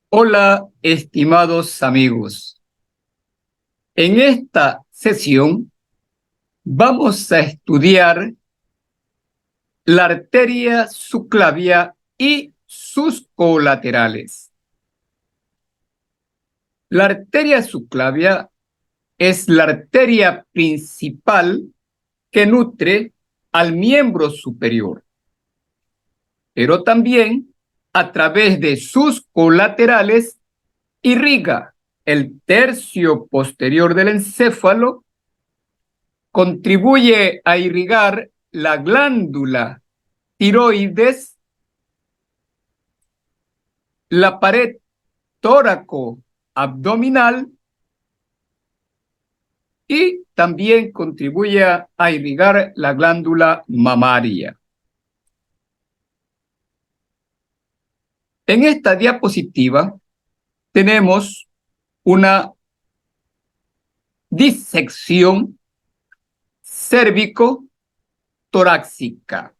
Hola, estimados amigos. En esta sesión vamos a estudiar la arteria subclavia y sus colaterales. La arteria subclavia es la arteria principal que nutre al miembro superior, pero también a través de sus colaterales irriga el tercio posterior del encéfalo, contribuye a irrigar la glándula tiroides, la pared tóraco-abdominal y también contribuye a irrigar la glándula mamaria. En esta diapositiva tenemos una disección cérvico-torácica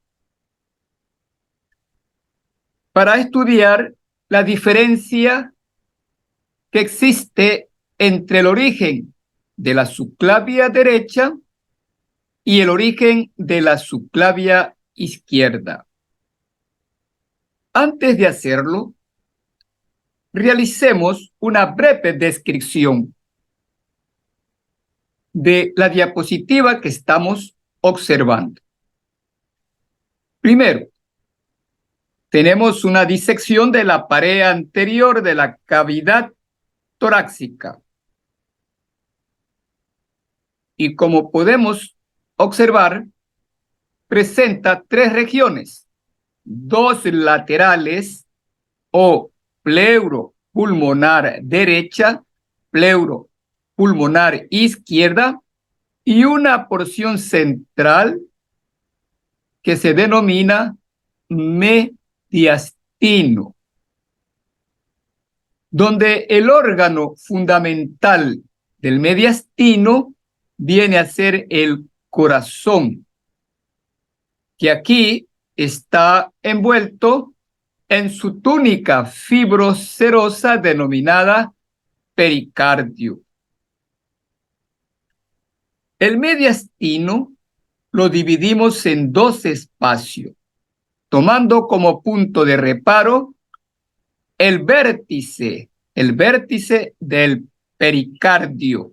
para estudiar la diferencia que existe entre el origen de la subclavia derecha y el origen de la subclavia izquierda. Antes de hacerlo, realicemos una breve descripción de la diapositiva que estamos observando. Primero, tenemos una disección de la pared anterior de la cavidad torácica. Y como podemos observar, presenta tres regiones, dos laterales o pleuropulmonar derecha, pleuropulmonar izquierda y una porción central que se denomina mediastino, donde el órgano fundamental del mediastino viene a ser el corazón, que aquí está envuelto en su túnica fibrocerosa denominada pericardio. El mediastino lo dividimos en dos espacios, tomando como punto de reparo el vértice del pericardio.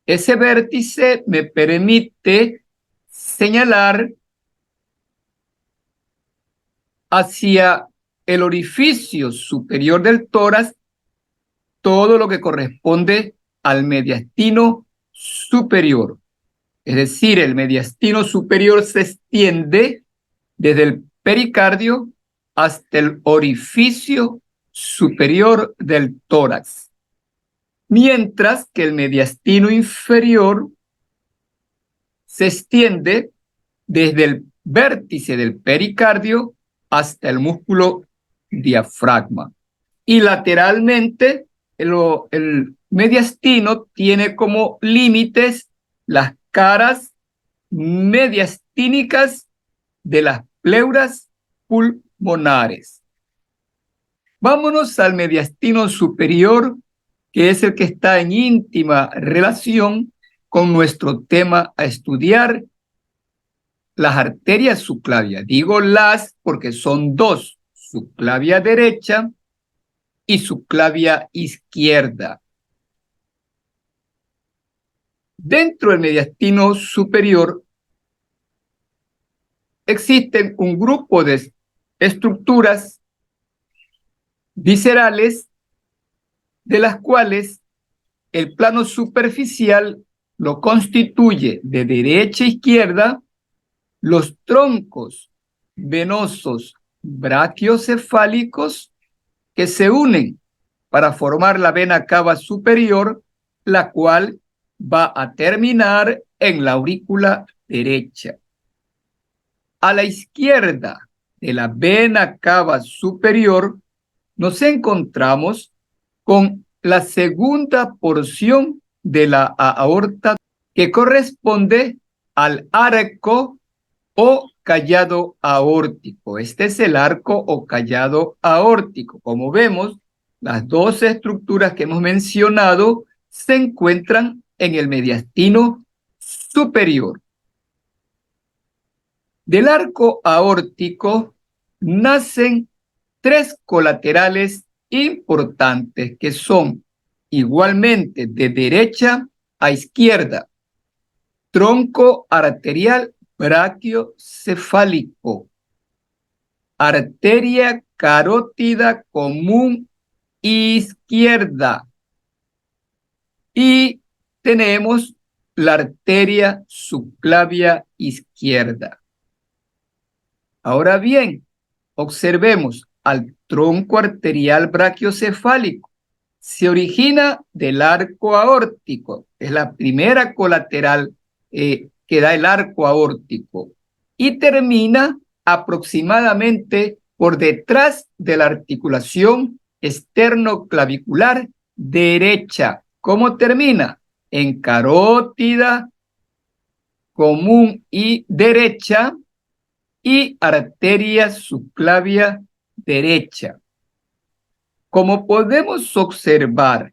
Ese vértice me permite señalar hacia el orificio superior del tórax todo lo que corresponde al mediastino superior. Es decir, el mediastino superior se extiende desde el pericardio hasta el orificio superior del tórax, mientras que el mediastino inferior se extiende desde el vértice del pericardio hasta el músculo diafragma. Y lateralmente, el mediastino tiene como límites las caras mediastínicas de las pleuras pulmonares. Vámonos al mediastino superior, que es el que está en íntima relación con nuestro tema a estudiar, las arterias subclavias. Digo las porque son dos, subclavia derecha y subclavia izquierda. Dentro del mediastino superior existen un grupo de estructuras viscerales de las cuales el plano superficial lo constituye de derecha a izquierda los troncos venosos brachiocefálicos que se unen para formar la vena cava superior, la cual va a terminar en la aurícula derecha. A la izquierda de la vena cava superior nos encontramos con la segunda porción de la aorta que corresponde al arco o callado aórtico. Este es el arco o callado aórtico. Como vemos, las dos estructuras que hemos mencionado se encuentran en el mediastino superior. Del arco aórtico nacen tres colaterales importantes que son igualmente de derecha a izquierda: tronco arterial brachiocefálico, arteria carótida común izquierda y tenemos la arteria subclavia izquierda. Ahora bien, observemos al tronco arterial brachiocefálico. Se origina del arco aórtico, es la primera colateral que da el arco aórtico y termina aproximadamente por detrás de la articulación esternoclavicular derecha. ¿Cómo termina? En carótida común y derecha y arteria subclavia derecha. Como podemos observar,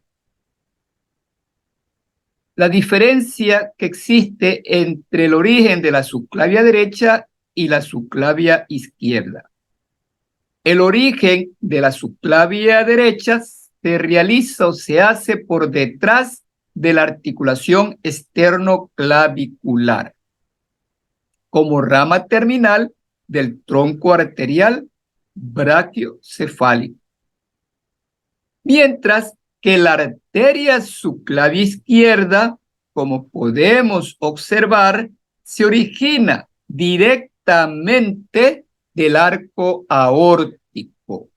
la diferencia que existe entre el origen de la subclavia derecha y la subclavia izquierda. El origen de la subclavia derecha se realiza o se hace por detrás de la articulación esternoclavicular, como rama terminal del tronco arterial brachiocefálico. Mientras que la arteria subclavia izquierda, como podemos observar, se origina directamente del arco aórtico.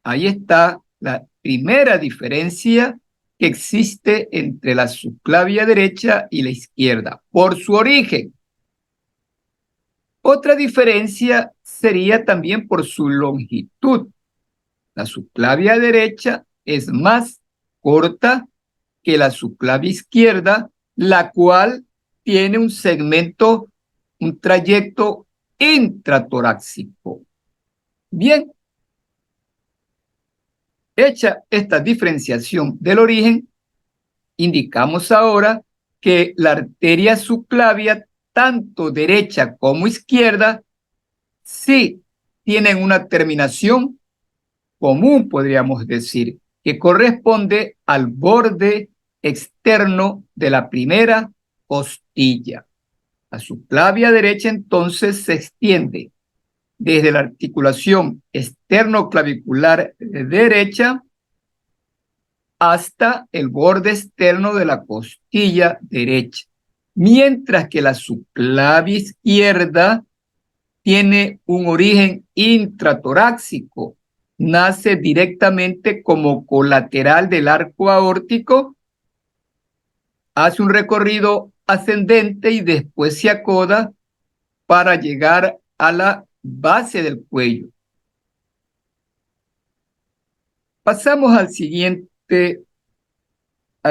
Ahí está la primera diferencia que existe entre la subclavia derecha y la izquierda, por su origen. Otra diferencia sería también por su longitud. La subclavia derecha es más corta que la subclavia izquierda, la cual tiene un segmento, un trayecto intratorácico. Bien, hecha esta diferenciación del origen, indicamos ahora que la arteria subclavia, tanto derecha como izquierda, sí tienen una terminación común, podríamos decir, que corresponde al borde externo de la primera costilla. La subclavia derecha entonces se extiende desde la articulación esternoclavicular derecha hasta el borde externo de la costilla derecha, mientras que la subclavia izquierda tiene un origen intratorácico, nace directamente como colateral del arco aórtico, hace un recorrido ascendente y después se acoda para llegar a la base del cuello. Pasamos a la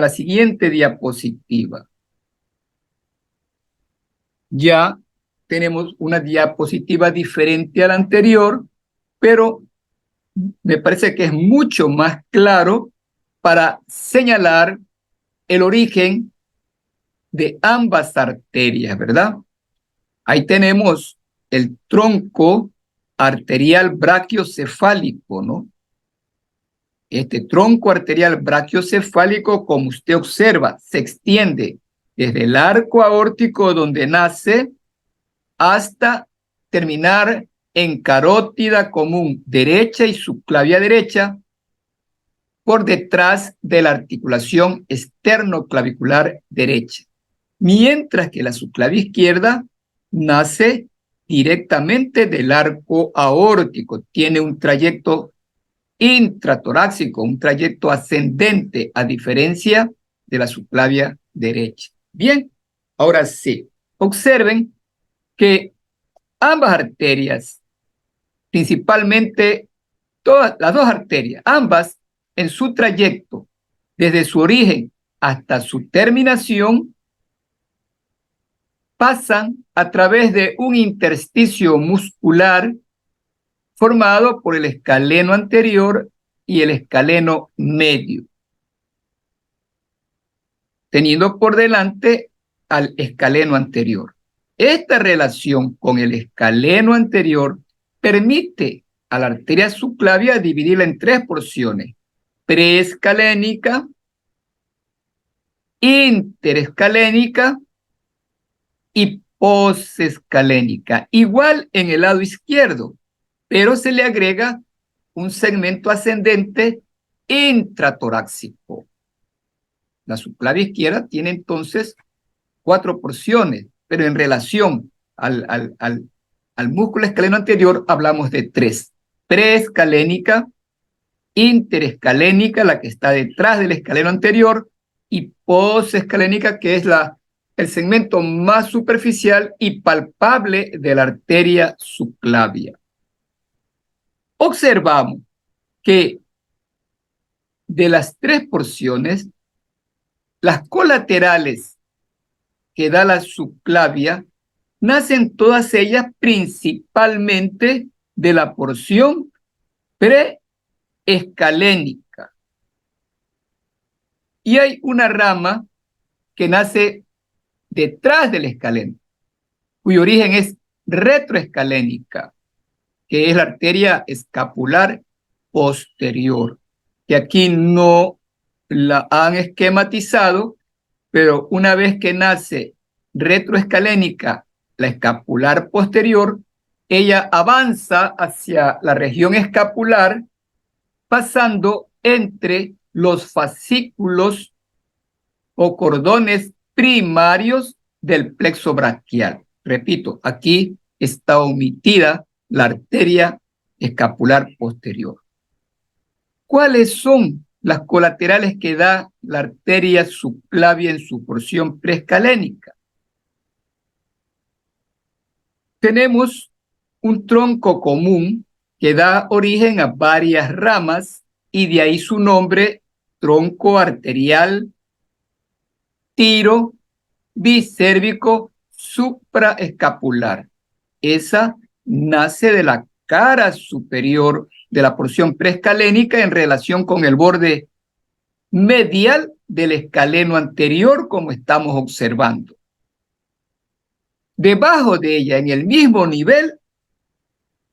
siguiente diapositiva. Ya tenemos una diapositiva diferente a la anterior, pero me parece que es mucho más claro para señalar el origen de ambas arterias, ¿verdad? Ahí tenemos el tronco arterial brachiocefálico, ¿no? Este tronco arterial brachiocefálico, como usted observa, se extiende desde el arco aórtico donde nace hasta terminar en carótida común derecha y subclavia derecha por detrás de la articulación esternoclavicular derecha, mientras que la subclavia izquierda nace directamente del arco aórtico, tiene un trayecto intratorácico, un trayecto ascendente, a diferencia de la subclavia derecha. Bien, ahora sí, observen que ambas arterias, principalmente todas las dos arterias, ambas en su trayecto, desde su origen hasta su terminación, pasan a través de un intersticio muscular formado por el escaleno anterior y el escaleno medio, teniendo por delante al escaleno anterior. Esta relación con el escaleno anterior permite a la arteria subclavia dividirla en tres porciones: preescalénica, interescalénica y posescalénica. Igual en el lado izquierdo, pero se le agrega un segmento ascendente intratorácico. La subclavia izquierda tiene entonces 4 porciones, pero en relación al músculo escaleno anterior hablamos de 3. Preescalénica, interescalénica, la que está detrás del escaleno anterior, y posescalénica, que es el segmento más superficial y palpable de la arteria subclavia. Observamos que de las 3 porciones, las colaterales que da la subclavia nacen todas ellas principalmente de la porción preescalénica. Y hay una rama que nace detrás del escaleno, cuyo origen es retroescalénica, que es la arteria escapular posterior, que aquí no la han esquematizado, pero una vez que nace retroescalénica, la escapular posterior, ella avanza hacia la región escapular, pasando entre los fascículos o cordones primarios del plexo braquial. Repito, aquí está omitida la arteria escapular posterior. ¿Cuáles son las colaterales que da la arteria subclavia en su porción preescalénica? Tenemos un tronco común que da origen a varias ramas y de ahí su nombre: tronco arterial tiro bicérvico supraescapular. Esa nace de la cara superior de la porción preescalénica en relación con el borde medial del escaleno anterior, como estamos observando. Debajo de ella, en el mismo nivel,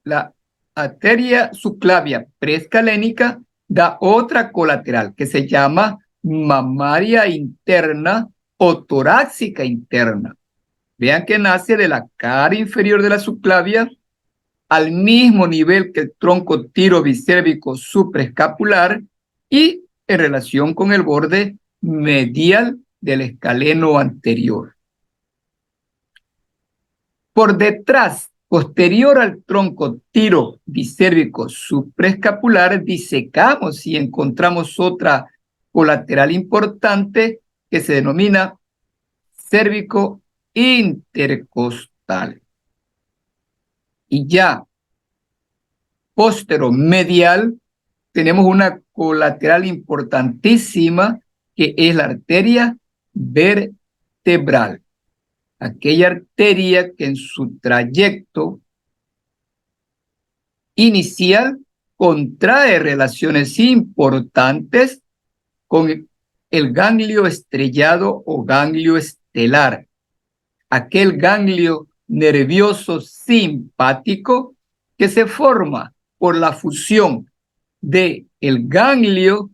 la arteria subclavia preescalénica da otra colateral que se llama mamaria interna o torácica interna. Vean que nace de la cara inferior de la subclavia al mismo nivel que el tronco tirobicérvico supraescapular y en relación con el borde medial del escaleno anterior. Por detrás, posterior al tronco tirobicérvico supraescapular, disecamos y encontramos otra colateral importante que se denomina cérvico intercostal. Y ya posteromedial tenemos una colateral importantísima que es la arteria vertebral, aquella arteria que en su trayecto inicial contrae relaciones importantes con el ganglio estrellado o ganglio estelar, aquel ganglio nervioso simpático que se forma por la fusión del ganglio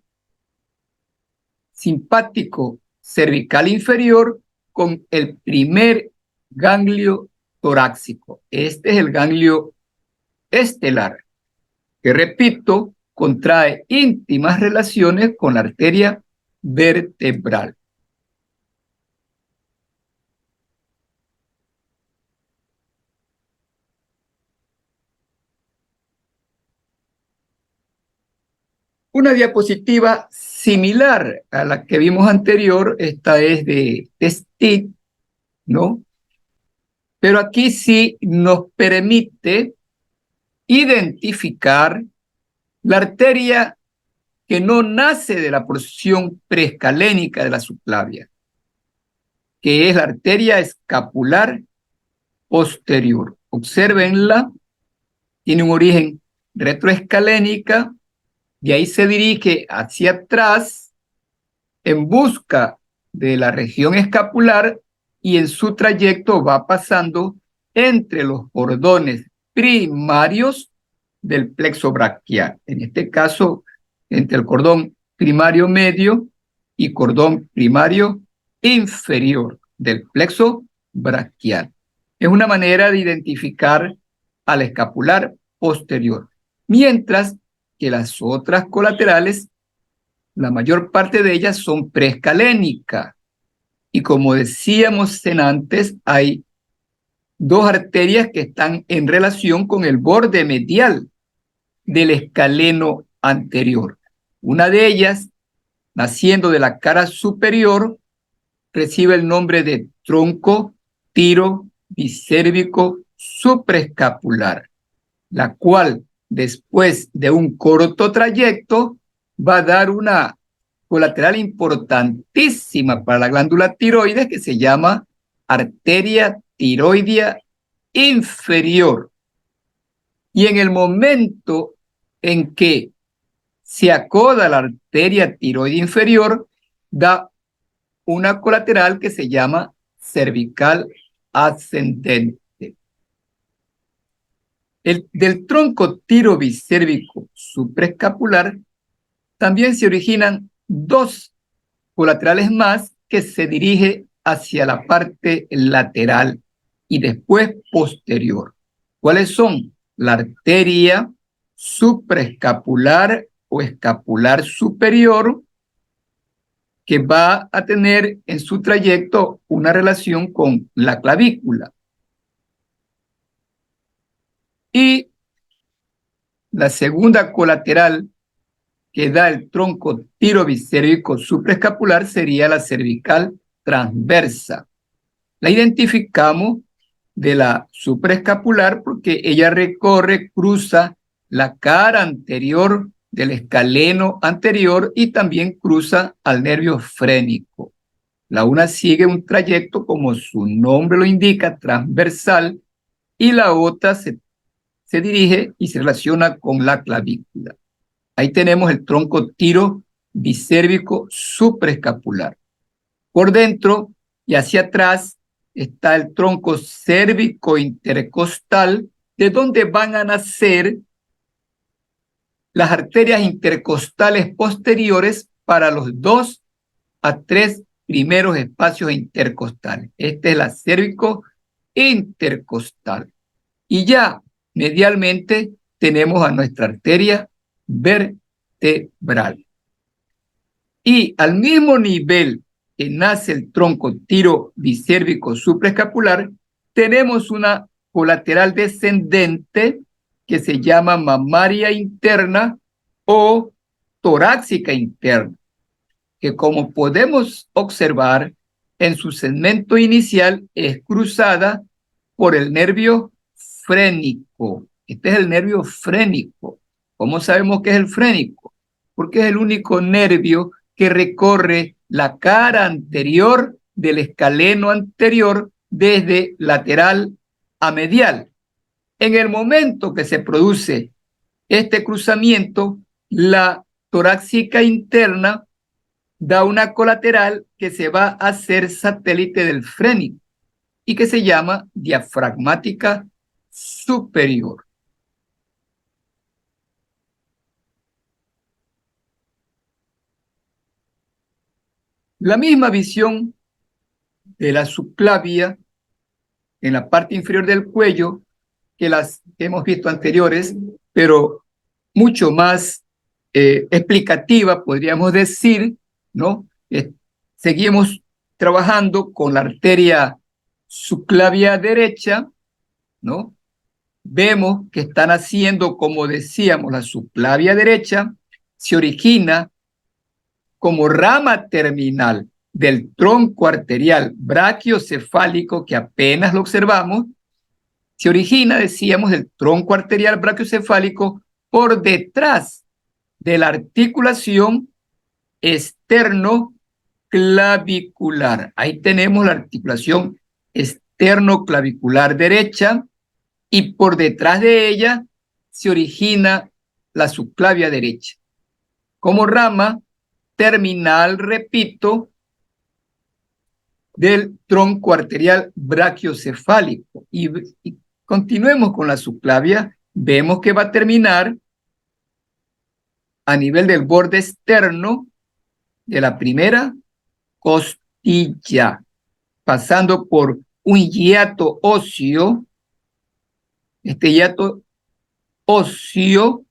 simpático cervical inferior con el primer ganglio torácico. Este es el ganglio estelar, que repito, contrae íntimas relaciones con la arteria vertebral. Una diapositiva similar a la que vimos anterior, esta es de Stitt, ¿no? Pero aquí sí nos permite identificar la arteria que no nace de la porción preescalénica de la subclavia, que es la arteria escapular posterior. Obsérvenla, tiene un origen retroescalénica, de ahí se dirige hacia atrás en busca de la región escapular y en su trayecto va pasando entre los cordones primarios del plexo braquial. En este caso, entre el cordón primario medio y cordón primario inferior del plexo braquial. Es una manera de identificar al escapular posterior. Mientras que las otras colaterales, la mayor parte de ellas son preescalénicas. Y como decíamos antes, hay dos arterias que están en relación con el borde medial del escaleno anterior. Una de ellas, naciendo de la cara superior, recibe el nombre de tronco tiro bisérvico supraescapular, la cual después de un corto trayecto va a dar una colateral importantísima para la glándula tiroides que se llama arteria tiroidea inferior. Y en el momento en que se acoda la arteria tiroidea inferior, da una colateral que se llama cervical ascendente. Del tronco tirobisérvico supraescapular también se originan dos colaterales más que se dirige hacia la parte lateral y después posterior. ¿Cuáles son? La arteria supraescapular o escapular superior, que va a tener en su trayecto una relación con la clavícula. Y la segunda colateral que da el tronco tirobisérvico supraescapular sería la cervical transversa. La identificamos de la supraescapular porque ella recorre, cruza la cara anterior del escaleno anterior y también cruza al nervio frénico. La una sigue un trayecto, como su nombre lo indica, transversal, y la otra se dirige y se relaciona con la clavícula. Ahí tenemos el tronco tiro bisérvico supraescapular. Por dentro y hacia atrás está el tronco cérvico intercostal, de donde van a nacer las arterias intercostales posteriores para los 2 a 3 primeros espacios intercostales. Esta es la cérvico intercostal. Y ya medialmente tenemos a nuestra arteria vertebral. Y al mismo nivel que nace el tronco tiro bisérvico supraescapular, tenemos una colateral descendente que se llama mamaria interna o torácica interna, que como podemos observar en su segmento inicial es cruzada por el nervio frénico. Este es el nervio frénico. ¿Cómo sabemos que es el frénico? Porque es el único nervio que recorre la cara anterior del escaleno anterior desde lateral a medial. En el momento que se produce este cruzamiento, la torácica interna da una colateral que se va a hacer satélite del frénico y que se llama diafragmática superior. La misma visión de la subclavia en la parte inferior del cuello que las que hemos visto anteriores, pero mucho más explicativa, podríamos decir, ¿no? Seguimos trabajando con la arteria subclavia derecha, ¿no? Vemos que están haciendo, como decíamos, la subclavia derecha se origina como rama terminal del tronco arterial brachiocefálico, que apenas lo observamos, se origina, decíamos, del tronco arterial brachiocefálico por detrás de la articulación clavicular. Ahí tenemos la articulación esternoclavicular derecha y por detrás de ella se origina la subclavia derecha. Como rama terminal, repito, del tronco arterial brachiocefálico. Y continuemos con la subclavia. Vemos que va a terminar a nivel del borde externo de la primera costilla, pasando por un hiato óseo. Este hiato óseo,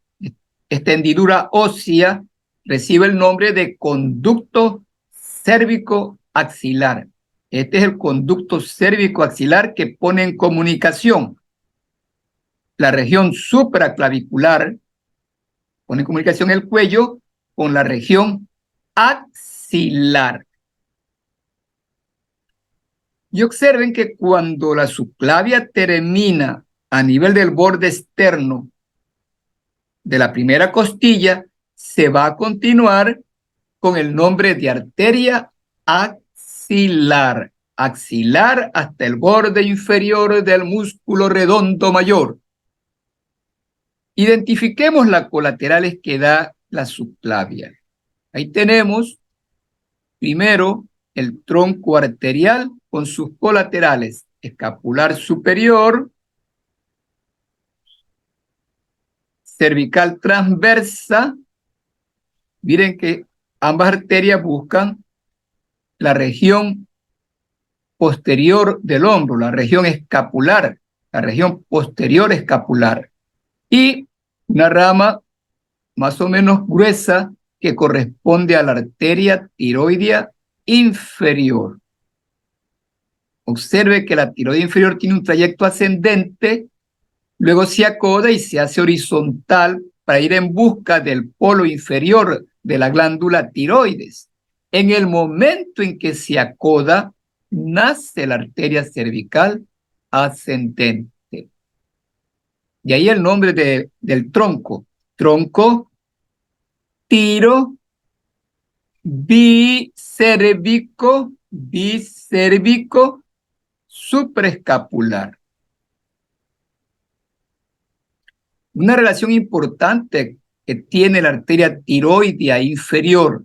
esta hendidura ósea, recibe el nombre de conducto cérvico-axilar. Este es el conducto cérvico-axilar que pone en comunicación la región supraclavicular, pone en comunicación el cuello con la región axilar. Y observen que cuando la subclavia termina a nivel del borde externo de la primera costilla, se va a continuar con el nombre de arteria axilar. Axilar hasta el borde inferior del músculo redondo mayor. Identifiquemos las colaterales que da la subclavia. Ahí tenemos primero el tronco arterial con sus colaterales, escapular superior, cervical transversa. Miren que ambas arterias buscan la región posterior del hombro, la región escapular, la región posterior escapular. Y una rama más o menos gruesa que corresponde a la arteria tiroidea inferior. Observe que la tiroide inferior tiene un trayecto ascendente, luego se acoda y se hace horizontal para ir en busca del polo inferior de la glándula tiroides. En el momento en que se acoda, nace la arteria cervical ascendente. Y ahí el nombre del tronco. Tronco tiro bicérvico supraescapular. Una relación importante que tiene la arteria tiroidea inferior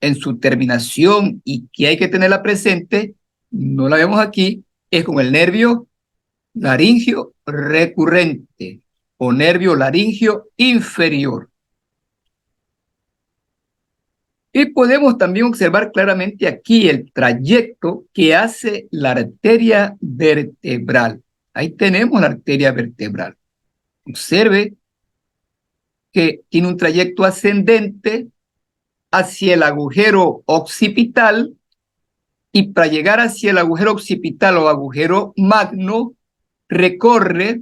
en su terminación y que hay que tenerla presente, no la vemos aquí, es con el nervio laringio recurrente o nervio laringio inferior. Y podemos también observar claramente aquí el trayecto que hace la arteria vertebral. Ahí tenemos la arteria vertebral. Observe que tiene un trayecto ascendente hacia el agujero occipital y para llegar hacia el agujero occipital o agujero magno, recorre,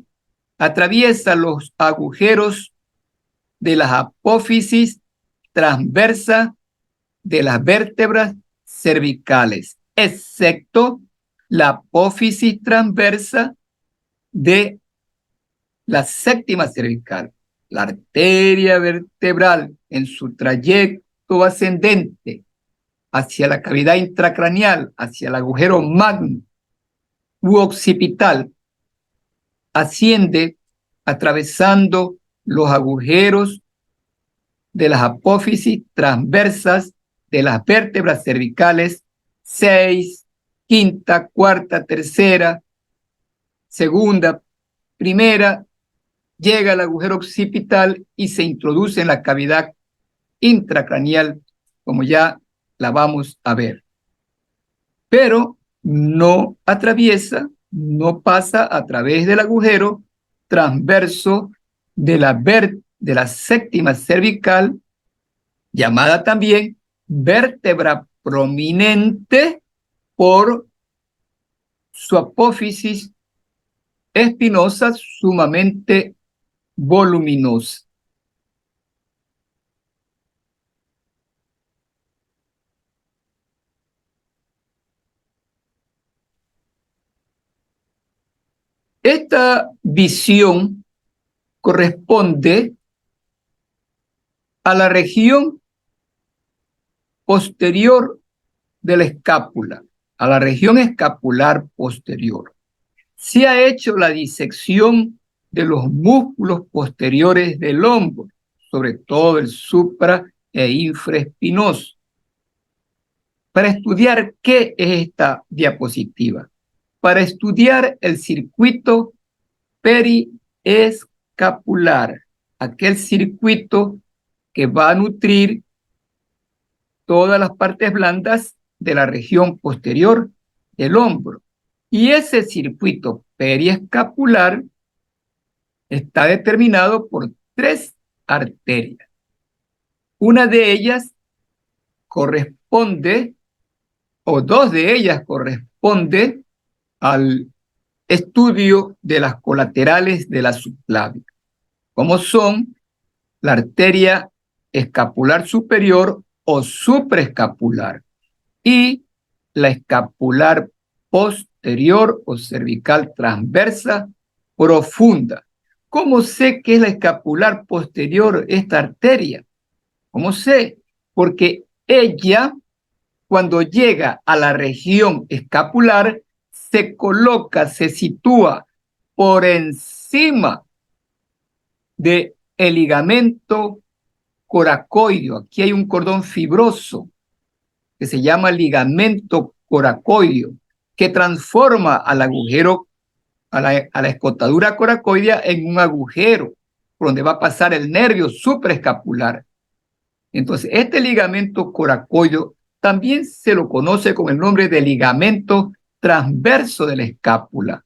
atraviesa los agujeros de las apófisis transversa de las vértebras cervicales, excepto la apófisis transversa de la séptima cervical. La arteria vertebral en su trayecto ascendente hacia la cavidad intracraneal, hacia el agujero magno u occipital, asciende atravesando los agujeros de las apófisis transversas de las vértebras cervicales 6, quinta, cuarta, tercera, segunda, primera, llega al agujero occipital y se introduce en la cavidad intracraneal, como ya la vamos a ver. Pero no atraviesa, no pasa a través del agujero transverso de la séptima cervical, llamada también vértebra prominente por su apófisis espinosa sumamente voluminosa. Esta visión corresponde a la región posterior de la escápula a la región escapular posterior, se ha hecho la disección de los músculos posteriores del hombro, sobre todo el supra e infraespinoso. Para estudiar qué es esta diapositiva, para estudiar el circuito periescapular, aquel circuito que va a nutrir todas las partes blandas de la región posterior del hombro. Y ese circuito periescapular está determinado por 3 arterias. Una de ellas corresponde, o 2 de ellas corresponde al estudio de las colaterales de la subclavia, como son la arteria escapular superior o supraescapular y la escapular posterior o cervical transversa profunda. ¿Cómo sé que es la escapular posterior esta arteria? ¿Cómo sé? Porque ella, cuando llega a la región escapular, se coloca, se sitúa por encima del ligamento coracoideo. Aquí hay un cordón fibroso que se llama ligamento coracoideo, que transforma al agujero, a la escotadura coracoidea en un agujero por donde va a pasar el nervio supraescapular. Entonces, este ligamento coracoideo también se lo conoce con el nombre de ligamento transverso de la escápula.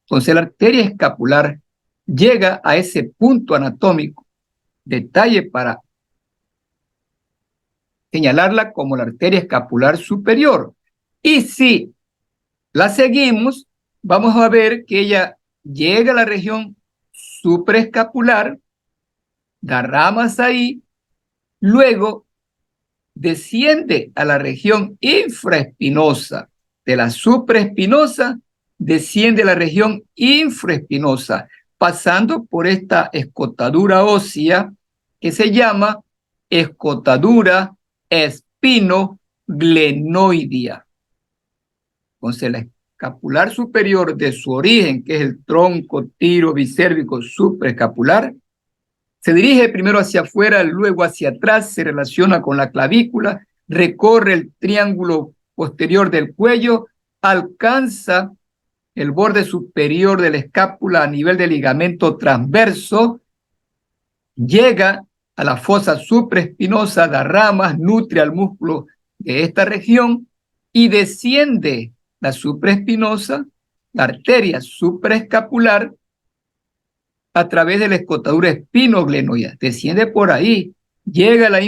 Entonces, la arteria escapular llega a ese punto anatómico, detalle para señalarla como la arteria escapular superior. Y si la seguimos, vamos a ver que ella llega a la región supraescapular, da ramas ahí, luego desciende a la región infraespinosa. De la supraespinosa desciende a la región infraespinosa, pasando por esta escotadura ósea que se llama escotadura espinoglenoidea. Entonces, la escapular superior de su origen, que es el tronco tiro bicérvico supraescapular, se dirige primero hacia afuera, luego hacia atrás, se relaciona con la clavícula, recorre el triángulo posterior del cuello, alcanza el borde superior de la escápula a nivel del ligamento transverso, llega a la fosa supraespinosa, da ramas, nutre al músculo de esta región y desciende la supraespinosa, la arteria supraescapular, a través de la escotadura espinoglenoidea. Desciende por ahí, llega a la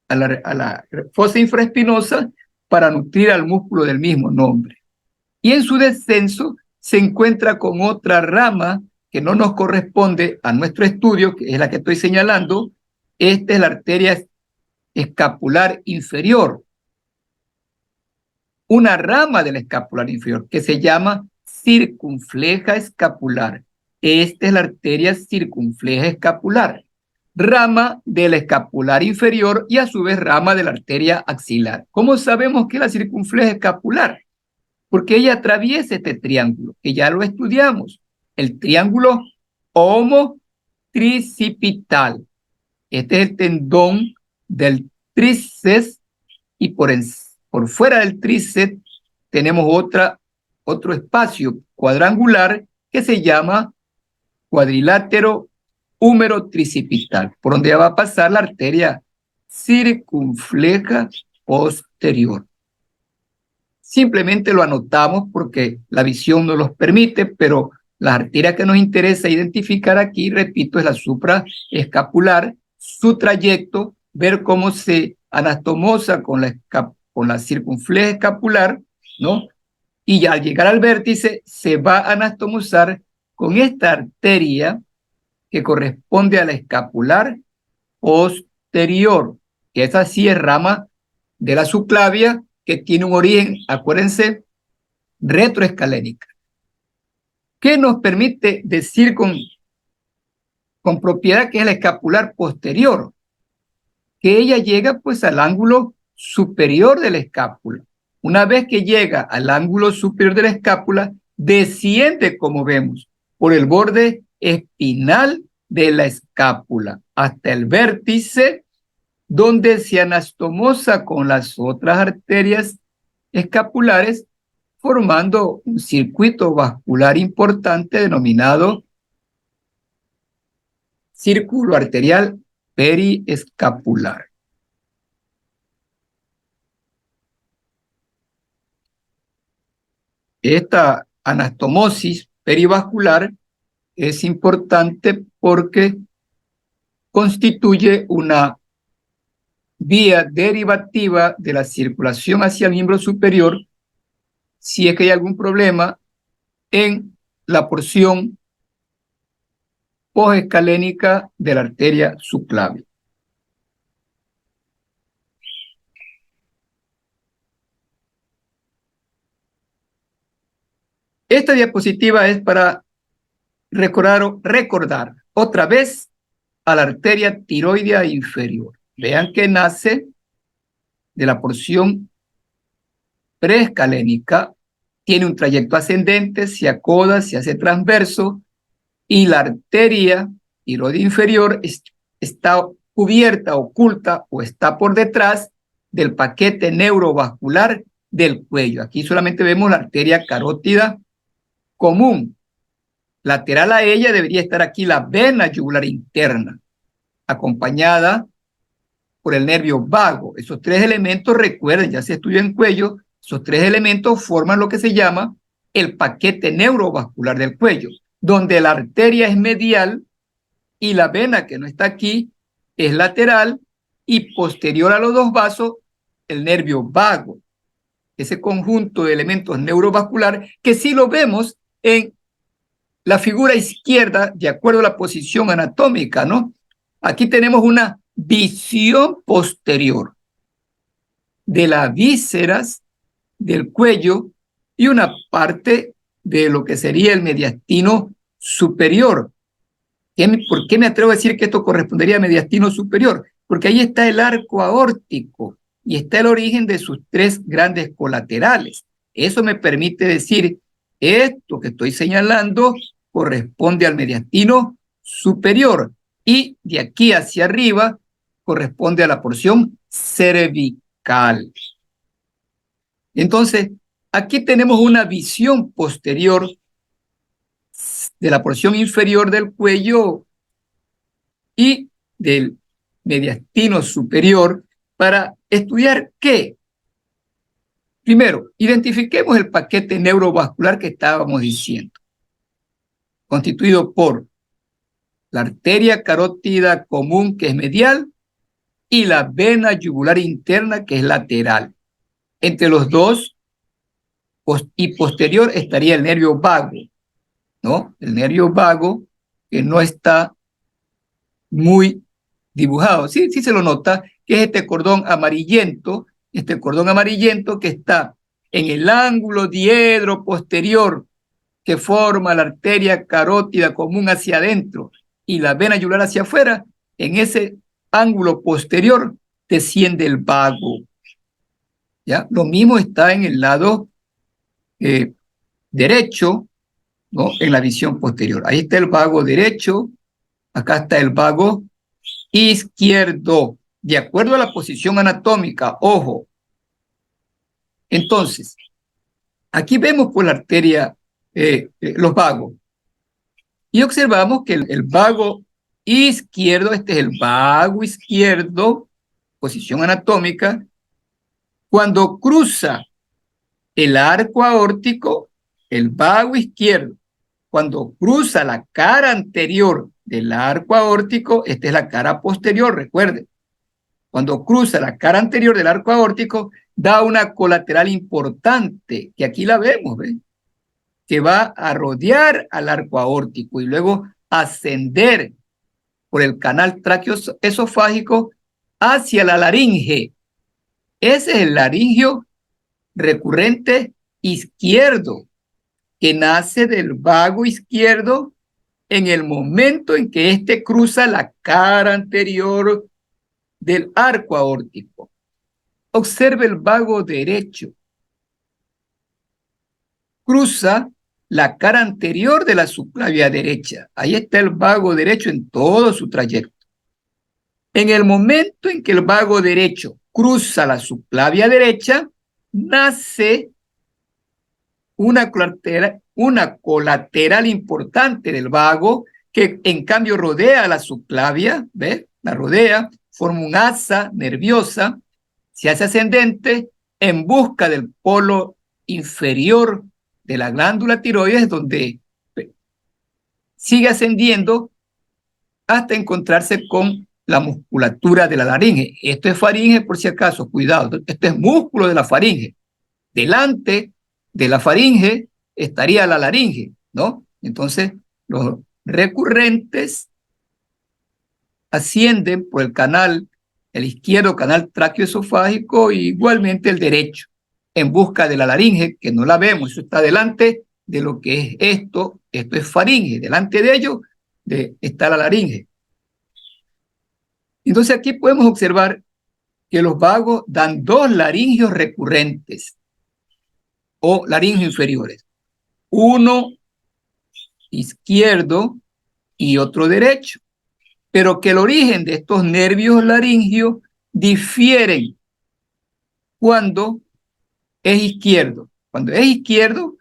a la fosa infraespinosa para nutrir al músculo del mismo nombre. Y en su descenso se encuentra con otra rama que no nos corresponde a nuestro estudio, que es la que estoy señalando. Esta es la arteria escapular inferior, una rama del escapular inferior que se llama circunfleja escapular. Esta es la arteria circunfleja escapular, rama del escapular inferior y a su vez rama de la arteria axilar. ¿Cómo sabemos que es la circunfleja escapular? Porque ella atraviesa este triángulo, que ya lo estudiamos, el triángulo homotricipital. Este es el tendón del tríceps y por fuera del tríceps tenemos otro espacio cuadrangular que se llama cuadrilátero húmero tricipital, por donde va a pasar la arteria circunfleja posterior. Simplemente lo anotamos porque la visión no los permite, pero la arteria que nos interesa identificar aquí, repito, es la supraescapular, su trayecto, ver cómo se anastomosa con la circunfleja escapular, ¿no? Y al llegar al vértice se va a anastomosar con esta arteria que corresponde a la escapular posterior, que esa sí es rama de la subclavia, que tiene un origen, acuérdense, retroescalénica. ¿Qué nos permite decir con propiedad que es la escapular posterior? Que ella llega pues al ángulo superior de la escápula. Una vez que llega al ángulo superior de la escápula, desciende, como vemos, por el borde espinal de la escápula hasta el vértice, donde se anastomosa con las otras arterias escapulares, formando un circuito vascular importante denominado círculo arterial periescapular. Esta anastomosis perivascular es importante porque constituye una vía derivativa de la circulación hacia el miembro superior si es que hay algún problema en la porción posescalénica de la arteria subclavia. Esta diapositiva es para recordar otra vez a la arteria tiroidea inferior. Vean que nace de la porción preescalénica, tiene un trayecto ascendente, se acoda, se hace transverso, y la arteria tiroidea inferior está cubierta, oculta o está por detrás del paquete neurovascular del cuello. Aquí solamente vemos la arteria carótida común. Lateral a ella debería estar aquí la vena yugular interna, acompañada por el nervio vago. Esos tres elementos, recuerden, ya se estudió en cuello, esos tres elementos forman lo que se llama el paquete neurovascular del cuello, donde la arteria es medial y la vena que no está aquí es lateral, y posterior a los dos vasos, el nervio vago. Ese conjunto de elementos neurovascular que sí lo vemos en la figura izquierda, de acuerdo a la posición anatómica, ¿no? Aquí tenemos una visión posterior de las vísceras del cuello y una parte de lo que sería el mediastino superior. ¿Por qué me atrevo a decir que esto correspondería al mediastino superior? Porque ahí está el arco aórtico y está el origen de sus tres grandes colaterales. Eso me permite decir, esto que estoy señalando corresponde al mediastino superior y de aquí hacia arriba corresponde a la porción cervical. Entonces, aquí tenemos una visión posterior de la porción inferior del cuello y del mediastino superior para estudiar qué. Primero, identifiquemos el paquete neurovascular que estábamos diciendo, constituido por la arteria carótida común, que es medial, y la vena yugular interna, que es lateral. Entre los dos y posterior estaría el nervio vago, ¿no? El nervio vago que no está muy dibujado. Sí, sí se lo nota, que es este cordón amarillento que está en el ángulo diedro posterior que forma la arteria carótida común hacia adentro y la vena yugular hacia afuera. En ese ángulo posterior desciende el vago. ¿Ya? Lo mismo está en el lado derecho, ¿no? En la visión posterior. Ahí está el vago derecho, acá está el vago izquierdo, de acuerdo a la posición anatómica, ojo. Entonces, aquí vemos por la arteria los vagos y observamos que el vago izquierdo, este es el vago izquierdo, posición anatómica, cuando cruza el arco aórtico, el vago izquierdo, cuando cruza la cara anterior del arco aórtico, esta es la cara posterior, recuerden. Cuando cruza la cara anterior del arco aórtico, da una colateral importante, que aquí la vemos, ¿ven? Que va a rodear al arco aórtico y luego ascender por el canal tráqueo-esofágico hacia la laringe. Ese es el laringio recurrente izquierdo, que nace del vago izquierdo en el momento en que éste cruza la cara anterior del arco aórtico. Observe el vago derecho. Cruza la cara anterior de la subclavia derecha. Ahí está el vago derecho en todo su trayecto. En el momento en que el vago derecho cruza la subclavia derecha, nace una colateral importante del vago que en cambio rodea la subclavia, ¿ves? La rodea, forma un asa nerviosa, se hace ascendente en busca del polo inferior de la glándula tiroides, donde sigue ascendiendo hasta encontrarse con la musculatura de la laringe. Esto es faringe, por si acaso, cuidado. Este es músculo de la faringe. Delante de la faringe estaría la laringe, ¿no? Entonces, los recurrentes ascienden por el canal, el izquierdo, canal tráqueo-esofágico, e igualmente el derecho, en busca de la laringe, que no la vemos, eso está delante de lo que es esto es faringe, delante de ello está la laringe. Entonces aquí podemos observar que los vagos dan dos laringios recurrentes o laringios inferiores, uno izquierdo y otro derecho, pero que el origen de estos nervios laringios difieren cuando es izquierdo. Cuando es izquierdo,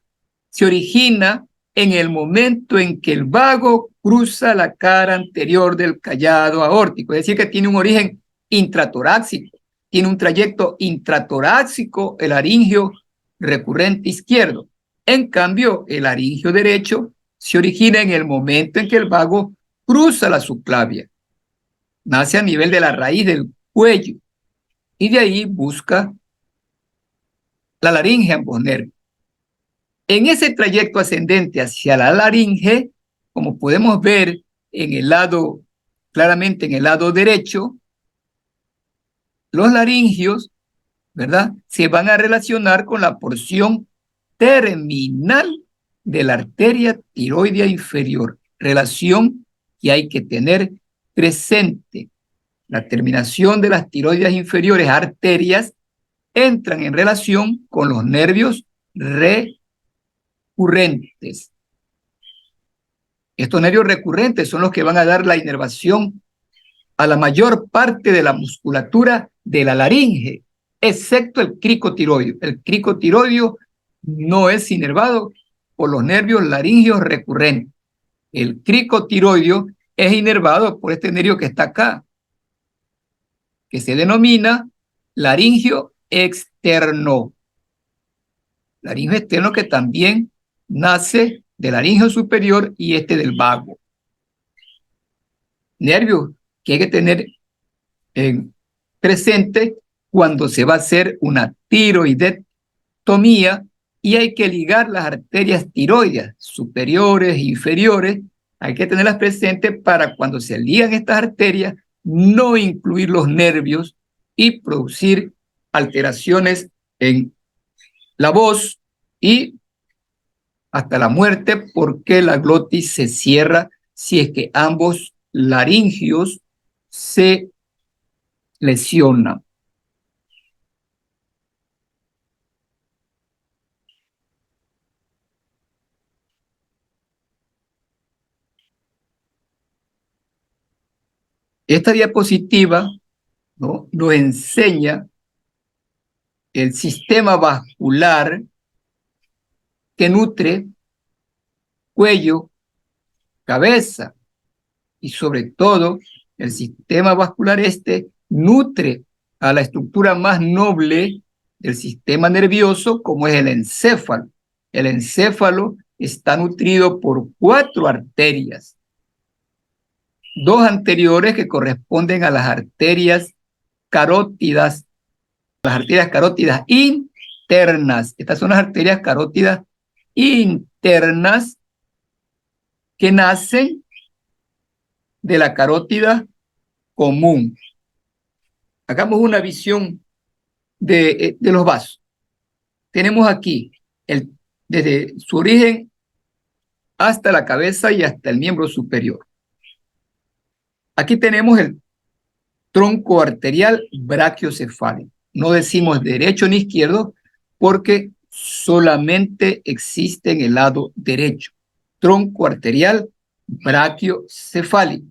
se origina en el momento en que el vago cruza la cara anterior del callado aórtico, es decir, que tiene un origen intratorácico, tiene un trayecto intratorácico el laringio recurrente izquierdo. En cambio, el laringio derecho se origina en el momento en que el vago cruza la subclavia, nace a nivel de la raíz del cuello y de ahí busca la laringe a ambos nervios. En ese trayecto ascendente hacia la laringe, como podemos ver en el lado, claramente en el lado derecho, los laringios, ¿verdad?, se van a relacionar con la porción terminal de la arteria tiroidea inferior, relación que hay que tener presente. La terminación de las tiroides inferiores, arterias, entran en relación con los nervios recurrentes. Estos nervios recurrentes son los que van a dar la inervación a la mayor parte de la musculatura de la laringe, excepto el cricotiroideo. El cricotiroideo no es inervado por los nervios laringios recurrentes. El cricotiroideo es inervado por este nervio que está acá, que se denomina laringio externo. Laringio externo que también nace del laringio superior y este del vago. Nervios que hay que tener presente cuando se va a hacer una tiroidectomía y hay que ligar las arterias tiroideas superiores e inferiores, hay que tenerlas presentes para cuando se ligan estas arterias no incluir los nervios y producir alteraciones en la voz y hasta la muerte, porque la glotis se cierra si es que ambos laringios se lesionan. Esta diapositiva, ¿no?, nos enseña el sistema vascular que nutre cuello, cabeza y sobre todo el sistema vascular este nutre a la estructura más noble del sistema nervioso, como es el encéfalo. El encéfalo está nutrido por 4 arterias, 2 anteriores que corresponden a las arterias carótidas, internas. Estas son las arterias carótidas internas que nacen de la carótida común. Hagamos una visión de los vasos. Tenemos aquí desde su origen hasta la cabeza y hasta el miembro superior. Aquí tenemos el tronco arterial brachiocefálico. no decimos derecho ni izquierdo porque solamente existe en el lado derecho. Tronco arterial brachiocefálico.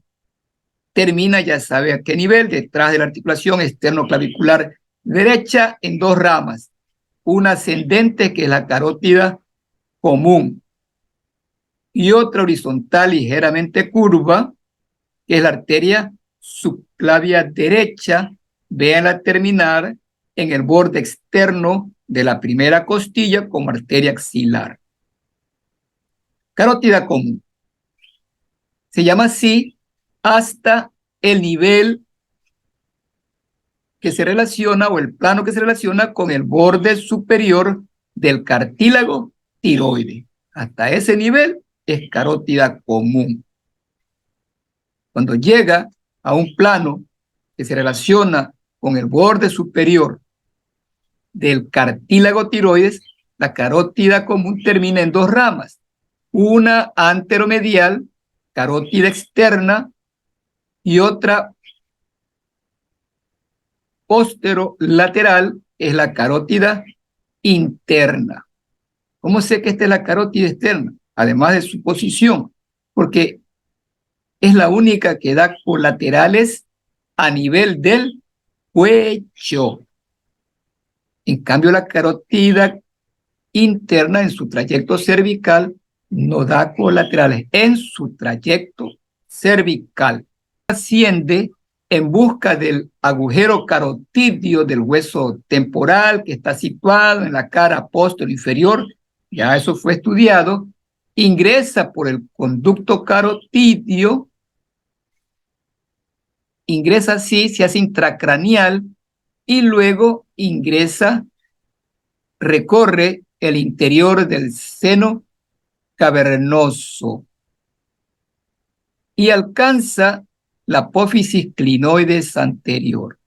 Termina, ya sabe a qué nivel, detrás de la articulación externo-clavicular derecha en dos ramas. Una ascendente, que es la carótida común, y otra horizontal ligeramente curva, que es la arteria subclavia derecha. Véanla terminar en el borde externo de la primera costilla como arteria axilar. Carótida común. Se llama así hasta el nivel que se relaciona, o el plano que se relaciona con el borde superior del cartílago tiroide. Hasta ese nivel es carótida común. Cuando llega a un plano que se relaciona con el borde superior del cartílago tiroides, la carótida común termina en dos ramas. Una anteromedial, carótida externa, y otra posterolateral, es la carótida interna. ¿Cómo sé que esta es la carótida externa? Además de su posición, porque es la única que da colaterales a nivel del cuello. En cambio, la carótida interna en su trayecto cervical no da colaterales en su trayecto cervical. Asciende en busca del agujero carotidio del hueso temporal que está situado en la cara posterior inferior. Ya eso fue estudiado. Ingresa por el conducto carotidio, ingresa así, se hace intracraneal y luego ingresa, recorre el interior del seno cavernoso y alcanza la apófisis clinoides anterior.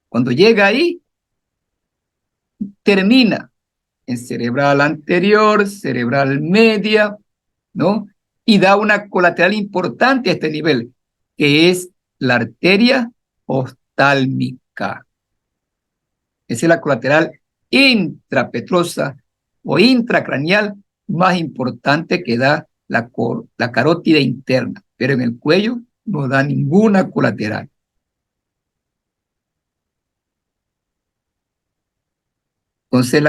Cuando llega ahí, termina en cerebral anterior, cerebral media, ¿no? Y da una colateral importante a este nivel, que es la arteria oftálmica. Esa es la colateral intrapetrosa o intracraneal más importante que da la carótida interna, pero en el cuello no da ninguna colateral. Entonces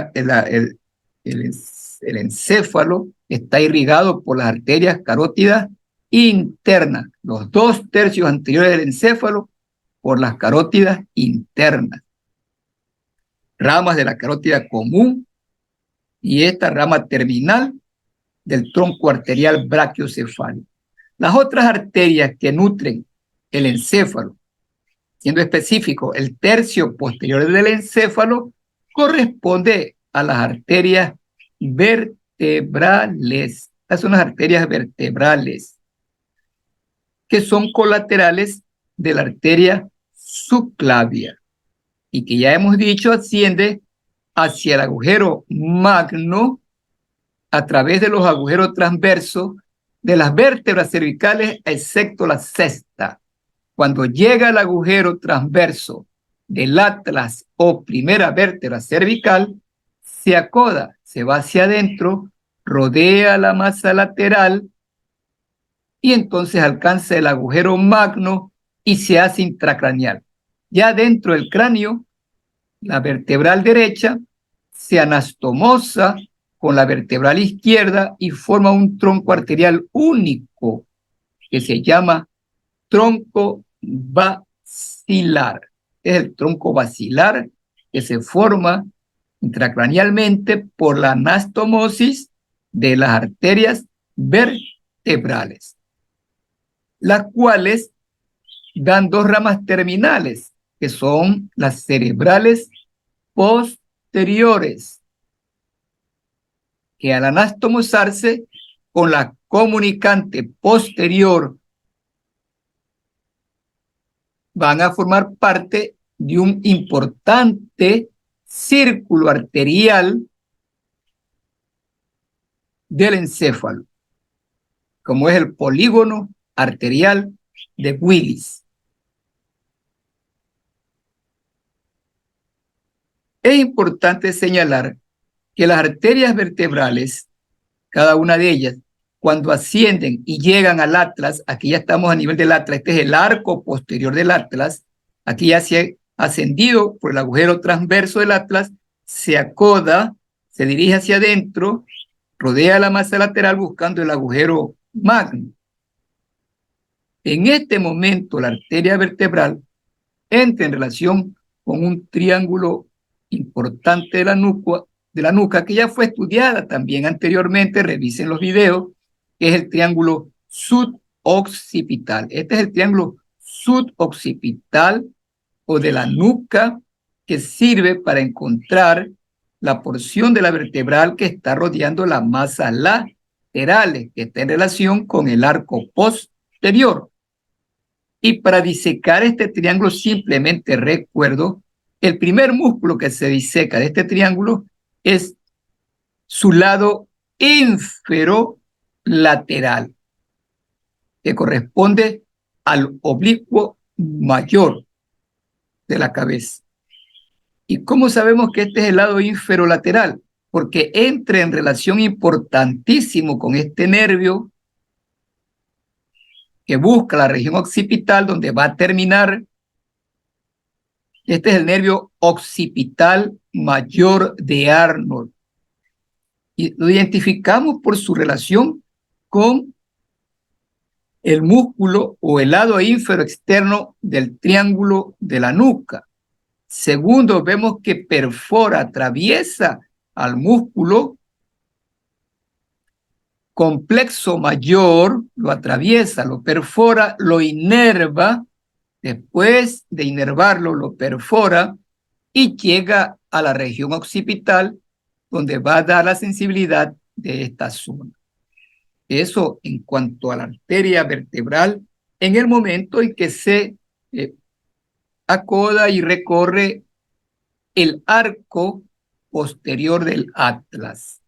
el encéfalo está irrigado por las arterias carótidas internas, los 2/3 anteriores del encéfalo por las carótidas internas, ramas de la carótida común y esta rama terminal del tronco arterial brachiocefálico. Las otras arterias que nutren el encéfalo, siendo específico el tercio posterior del encéfalo, corresponde a las arterias vertebrales. Estas son las arterias vertebrales, que son colaterales de la arteria subclavia y que ya hemos dicho asciende hacia el agujero magno a través de los agujeros transversos de las vértebras cervicales, excepto la sexta. Cuando llega al agujero transverso del atlas o primera vértebra cervical, se acoda, se va hacia adentro, rodea la masa lateral y entonces alcanza el agujero magno y se hace intracraneal. Ya dentro del cráneo, la vertebral derecha se anastomosa con la vertebral izquierda y forma un tronco arterial único que se llama tronco basilar. Es el tronco basilar que se forma intracranealmente por la anastomosis de las arterias vertebrales, las cuales dan dos ramas terminales, que son las cerebrales posteriores, que al anastomosarse con la comunicante posterior van a formar parte de un importante círculo arterial del encéfalo, como es el polígono arterial de Willis. Es importante señalar que las arterias vertebrales, cada una de ellas, cuando ascienden y llegan al atlas, aquí ya estamos a nivel del atlas, este es el arco posterior del atlas, aquí ya se ha ascendido por el agujero transverso del atlas, se acoda, se dirige hacia adentro, rodea la masa lateral buscando el agujero magno. En este momento, la arteria vertebral entra en relación con un triángulo importante de la nuca que ya fue estudiada también anteriormente, revisen los videos, que es el triángulo sudoccipital. Este es el triángulo sudoccipital o de la nuca que sirve para encontrar la porción de la vertebral que está rodeando la masa laterales, que está en relación con el arco posterior. Y para disecar este triángulo simplemente recuerdo, el primer músculo que se diseca de este triángulo es su lado inferolateral, que corresponde al oblicuo mayor de la cabeza. ¿Y cómo sabemos que este es el lado inferolateral? Porque entra en relación importantísimo con este nervio que busca la región occipital donde va a terminar. Este es el nervio occipital mayor de Arnold. Y lo identificamos por su relación con el músculo o el lado ínfero externo del triángulo de la nuca. Segundo, vemos que perfora, atraviesa al músculo complexo mayor, lo atraviesa, lo perfora, lo inerva. Después de inervarlo, lo perfora y llega a la región occipital, donde va a dar la sensibilidad de esta zona. Eso en cuanto a la arteria vertebral, en el momento en que se acoda y recorre el arco posterior del atlas.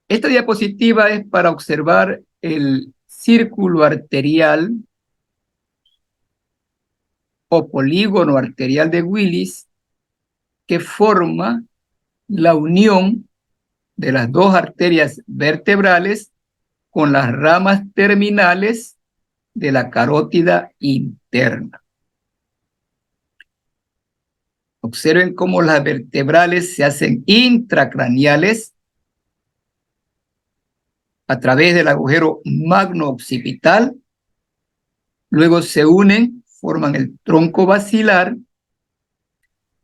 Esta diapositiva es para observar el círculo arterial o polígono arterial de Willis que forma la unión de las dos arterias vertebrales con las ramas terminales de la carótida interna. Observen cómo las vertebrales se hacen intracraneales a través del agujero magno-occipital, luego se unen, forman el tronco basilar,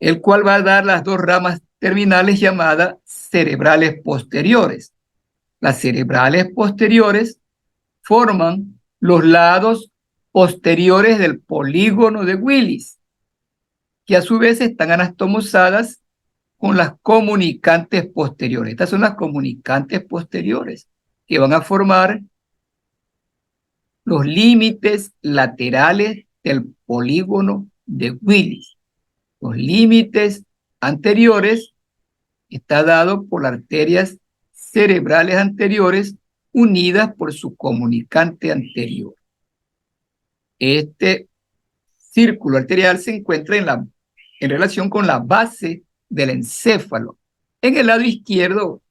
el cual va a dar las dos ramas terminales llamadas cerebrales posteriores. Las cerebrales posteriores forman los lados posteriores del polígono de Willis, que a su vez están anastomosadas con las comunicantes posteriores. Estas son las comunicantes posteriores que van a formar los límites laterales del polígono de Willis. Los límites anteriores está dado por las arterias cerebrales anteriores unidas por su comunicante anterior. Este círculo arterial se encuentra en relación con la base del encéfalo. En el lado izquierdo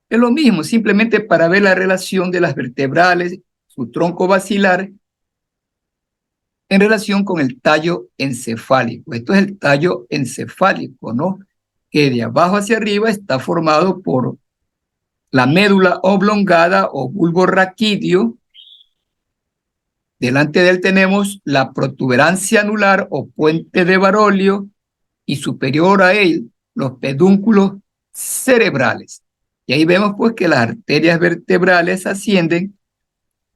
es lo mismo, simplemente para ver la relación de las vertebrales, su tronco basilar, en relación con el tallo encefálico. Esto es el tallo encefálico, ¿no? Que de abajo hacia arriba está formado por la médula oblongada o bulbo raquídeo. Delante de él tenemos la protuberancia anular o puente de Barolio y superior a él los pedúnculos cerebrales. Y ahí vemos pues que las arterias vertebrales ascienden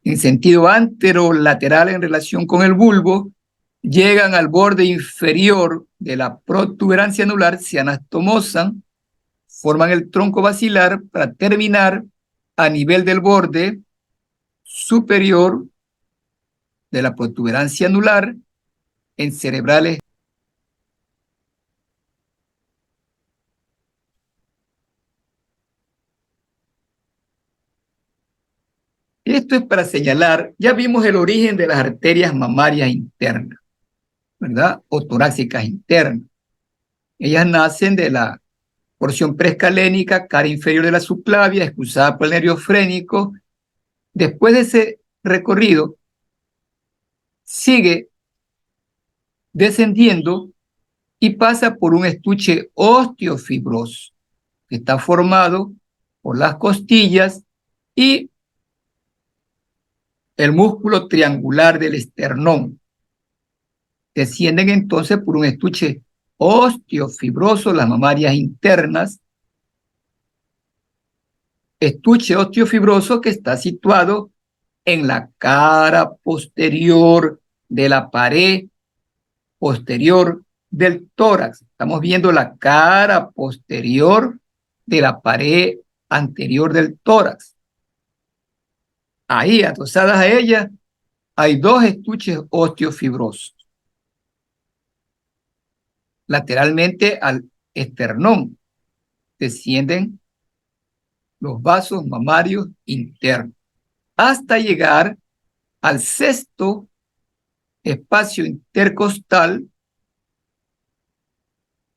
en sentido anterolateral en relación con el bulbo, llegan al borde inferior de la protuberancia anular, se anastomosan, forman el tronco basilar para terminar a nivel del borde superior de la protuberancia anular en cerebrales. Esto es para señalar, ya vimos el origen de las arterias mamarias internas, ¿verdad? O torácicas internas. Ellas nacen de la porción preescalénica, cara inferior de la subclavia, expulsada por el nervio frénico. Después de ese recorrido, sigue descendiendo y pasa por un estuche osteofibroso, que está formado por las costillas y el músculo triangular del esternón. Descienden entonces por un estuche osteofibroso, las mamarias internas, estuche osteofibroso que está situado en la cara posterior de la pared posterior del tórax. Estamos viendo la cara posterior de la pared anterior del tórax. Ahí, adosadas a ella, hay dos estuches osteofibrosos. Lateralmente al esternón descienden los vasos mamarios internos hasta llegar al sexto espacio intercostal,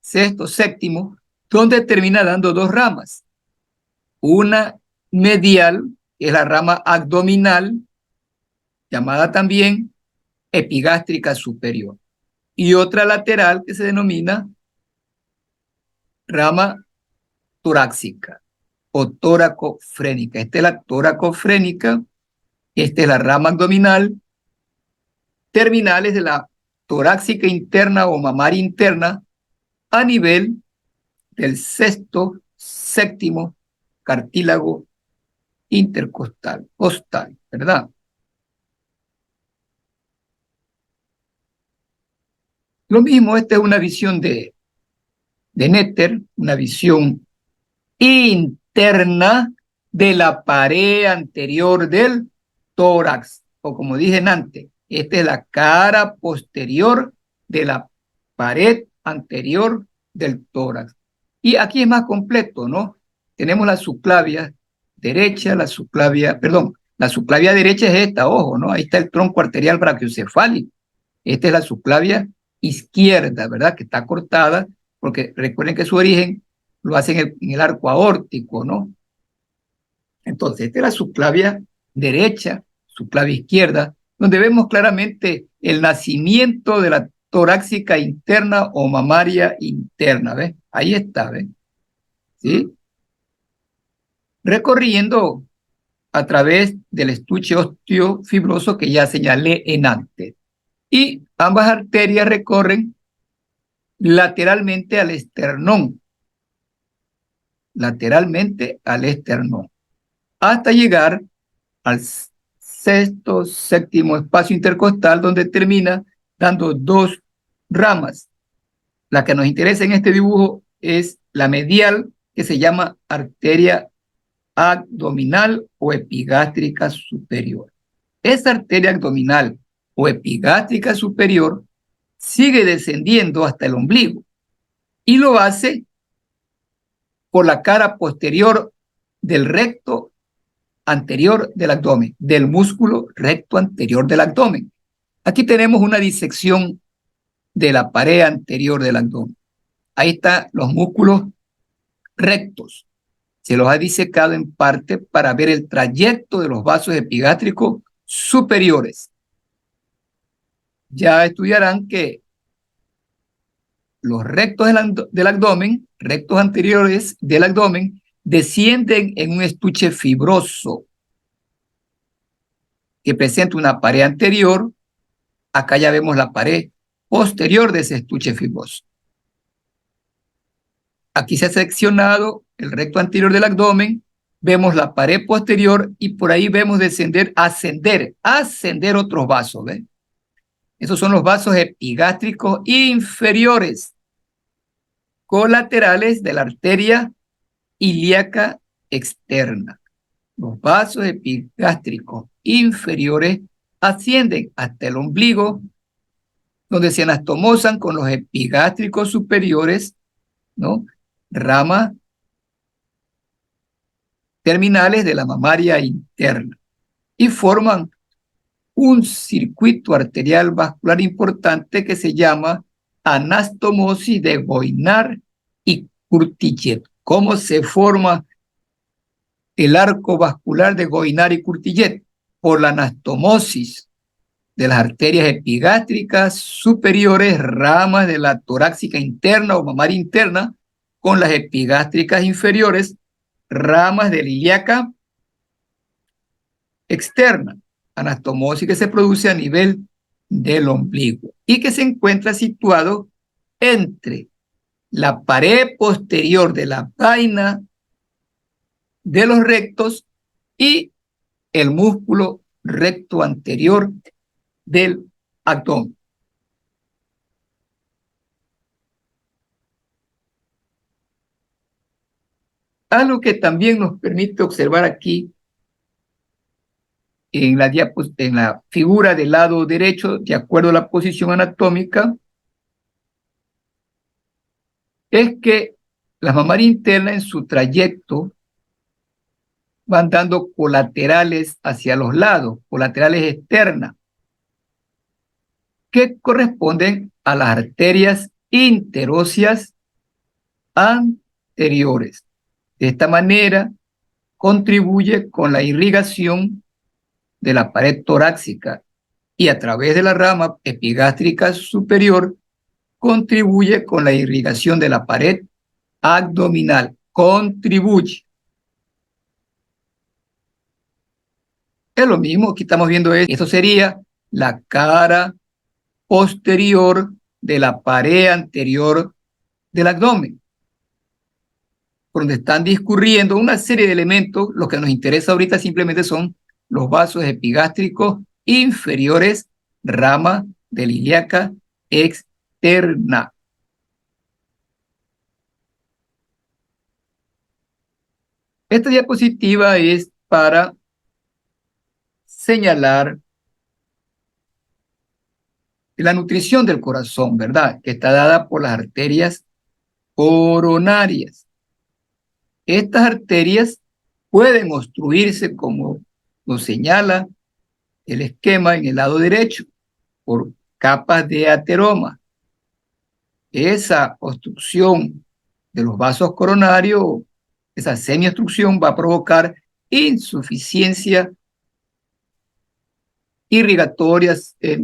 sexto, séptimo, donde termina dando dos ramas. Una medial, que es la rama abdominal, llamada también epigástrica superior, y otra lateral que se denomina rama torácica o tóraco-frénica. Esta es la tóraco-frénica, esta es la rama abdominal, terminales de la torácica interna o mamaria interna a nivel del sexto, séptimo cartílago intercostal, costal, ¿verdad? Lo mismo, esta es una visión de Netter, una visión interna de la pared anterior del tórax, o como dije antes, esta es la cara posterior de la pared anterior del tórax. Y aquí es más completo, ¿no? Tenemos la subclavia derecha, la subclavia derecha es esta, ojo, ¿no? Ahí está el tronco arterial brachiocefálico. Esta es la subclavia izquierda, ¿verdad? Que está cortada, porque recuerden que su origen lo hacen en el arco aórtico, ¿no? Entonces, esta es la subclavia derecha, subclavia izquierda, donde vemos claramente el nacimiento de la torácica interna o mamaria interna, ¿ves? Ahí está, ¿ves? ¿Sí? Recorriendo a través del estuche osteofibroso que ya señalé en antes. Y ambas arterias recorren lateralmente al esternón, hasta llegar al sexto, séptimo espacio intercostal, donde termina dando dos ramas. La que nos interesa en este dibujo es la medial, que se llama arteria abdominal o epigástrica superior. Esa arteria abdominal o epigástrica superior sigue descendiendo hasta el ombligo y lo hace por la cara posterior del recto anterior del abdomen, del músculo recto anterior del abdomen. Aquí tenemos una disección de la pared anterior del abdomen. Ahí están los músculos rectos. Se los ha disecado en parte para ver el trayecto de los vasos epigástricos superiores. Ya estudiarán que los rectos del abdomen, rectos anteriores del abdomen, descienden en un estuche fibroso que presenta una pared anterior. Acá ya vemos la pared posterior de ese estuche fibroso. Aquí se ha seccionado el recto anterior del abdomen, vemos la pared posterior y por ahí vemos descender, ascender otros vasos, ¿ven? Esos son los vasos epigástricos inferiores, colaterales de la arteria ilíaca externa. Los vasos epigástricos inferiores ascienden hasta el ombligo, donde se anastomosan con los epigástricos superiores, ¿no? Ramas terminales de la mamaria interna. y forman un circuito arterial vascular importante que se llama anastomosis de Goynard y Curtillet. ¿Cómo se forma el arco vascular de Goynard y Curtillet? Por la anastomosis de las arterias epigástricas superiores, ramas de la torácica interna o mamaria interna, con las epigástricas inferiores, ramas de la ilíaca externa, anastomosis que se produce a nivel del ombligo y que se encuentra situado entre la pared posterior de la vaina de los rectos y el músculo recto anterior del abdomen. Algo que también nos permite observar aquí en la figura del lado derecho, de acuerdo a la posición anatómica, es que las mamarias internas en su trayecto van dando colaterales hacia los lados, colaterales externas, que corresponden a las arterias interóseas anteriores. De esta manera, contribuye con la irrigación de la pared torácica y a través de la rama epigástrica superior, contribuye con la irrigación de la pared abdominal. Contribuye. Es lo mismo, aquí estamos viendo esto. Esto sería la cara posterior de la pared anterior del abdomen, por donde están discurriendo una serie de elementos. Lo que nos interesa ahorita simplemente son los vasos epigástricos inferiores, rama de la ilíaca externa. Esta diapositiva es para señalar la nutrición del corazón, ¿verdad? Que está dada por las arterias coronarias. Estas arterias pueden obstruirse, como lo señala el esquema en el lado derecho, por capas de ateroma. Esa obstrucción de los vasos coronarios, esa semiobstrucción va a provocar insuficiencia irrigatoria,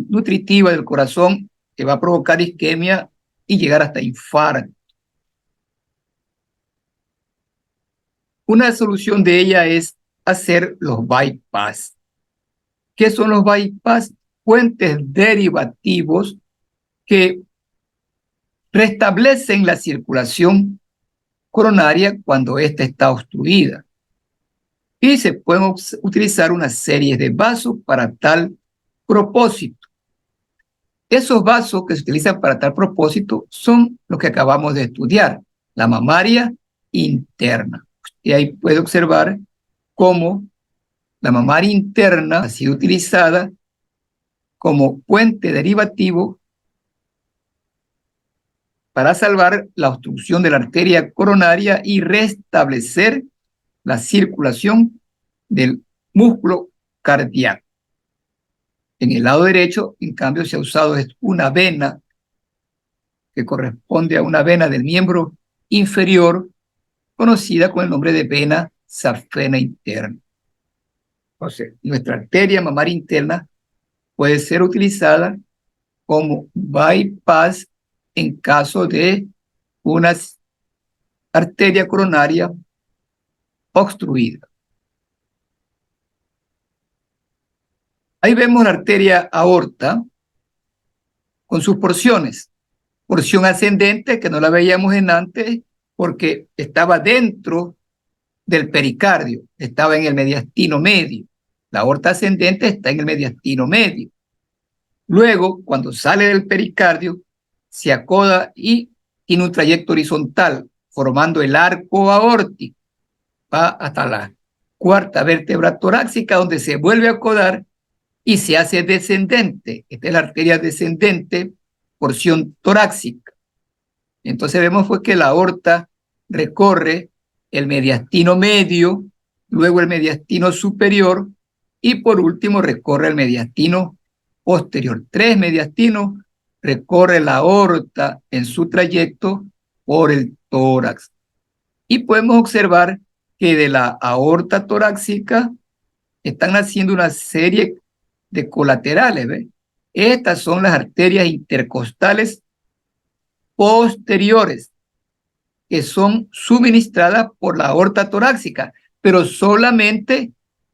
nutritiva del corazón, que va a provocar isquemia y llegar hasta infarto. Una solución de ella es hacer los bypass. ¿Qué son los bypass? Puentes derivativos que restablecen la circulación coronaria cuando ésta está obstruida. Y se pueden utilizar una serie de vasos para tal propósito. Esos vasos que se utilizan para tal propósito son los que acabamos de estudiar, la mamaria interna. Y ahí puede observar cómo la mamaria interna ha sido utilizada como puente derivativo para salvar la obstrucción de la arteria coronaria y restablecer la circulación del músculo cardíaco. En el lado derecho, en cambio, se ha usado una vena que corresponde a una vena del miembro inferior, conocida con el nombre de vena safena interna. Entonces, nuestra arteria mamaria interna puede ser utilizada como bypass en caso de una arteria coronaria obstruida. Ahí vemos la arteria aorta con sus porciones. Porción ascendente, que no la veíamos en antes, porque estaba dentro del pericardio, estaba en el mediastino medio. La aorta ascendente está en el mediastino medio. Luego, cuando sale del pericardio, se acoda y tiene un trayecto horizontal, formando el arco aórtico. Va hasta la cuarta vértebra torácica, donde se vuelve a acodar y se hace descendente. Esta es la arteria descendente, porción torácica. Entonces vemos pues que la aorta recorre el mediastino medio, luego el mediastino superior, y por último recorre el mediastino posterior. 3 mediastinos recorre la aorta en su trayecto por el tórax. Y podemos observar que de la aorta torácica están haciendo una serie de colaterales. ¿Ve? Estas son las arterias intercostales posteriores que son suministradas por la aorta torácica, pero solamente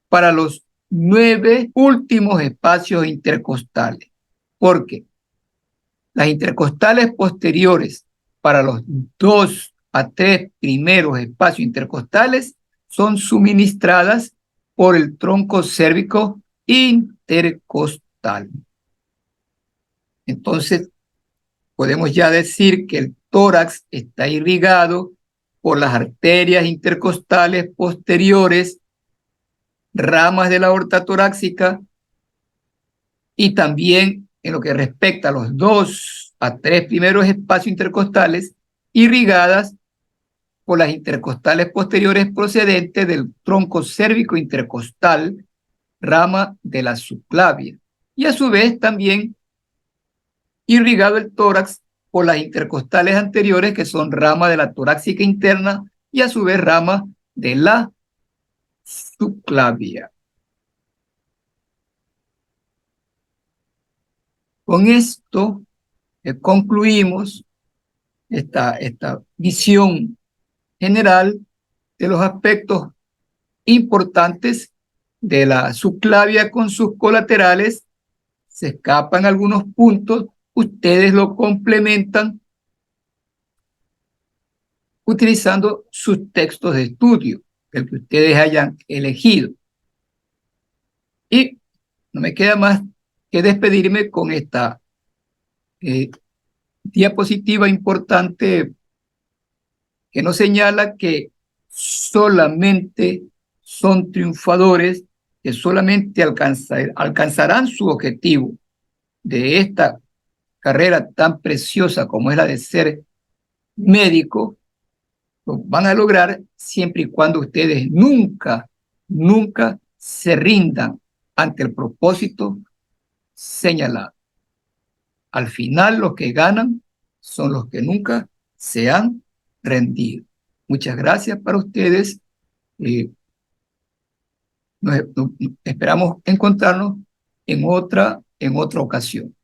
para los 9 últimos espacios intercostales. Porque las intercostales posteriores para los 2 a 3 primeros espacios intercostales son suministradas por el tronco cérvico intercostal. Entonces, podemos ya decir que el tórax está irrigado por las arterias intercostales posteriores, ramas de la aorta torácica, y también en lo que respecta a los 2 a 3 primeros espacios intercostales, irrigadas por las intercostales posteriores procedentes del tronco cérvico intercostal, rama de la subclavia. Y a su vez también irrigado el tórax por las intercostales anteriores, que son rama de la torácica interna y a su vez rama de la subclavia. Con esto concluimos esta visión general de los aspectos importantes de la subclavia con sus colaterales. Se escapan algunos puntos, ustedes lo complementan utilizando sus textos de estudio, el que ustedes hayan elegido. Y no me queda más que despedirme con esta diapositiva importante que nos señala que solamente son triunfadores, que solamente alcanzarán su objetivo de esta carrera tan preciosa como es la de ser médico, lo van a lograr siempre y cuando ustedes nunca se rindan ante el propósito señalado. Al final, los que ganan son los que nunca se han rendido. Muchas gracias para ustedes. Esperamos encontrarnos en otra ocasión.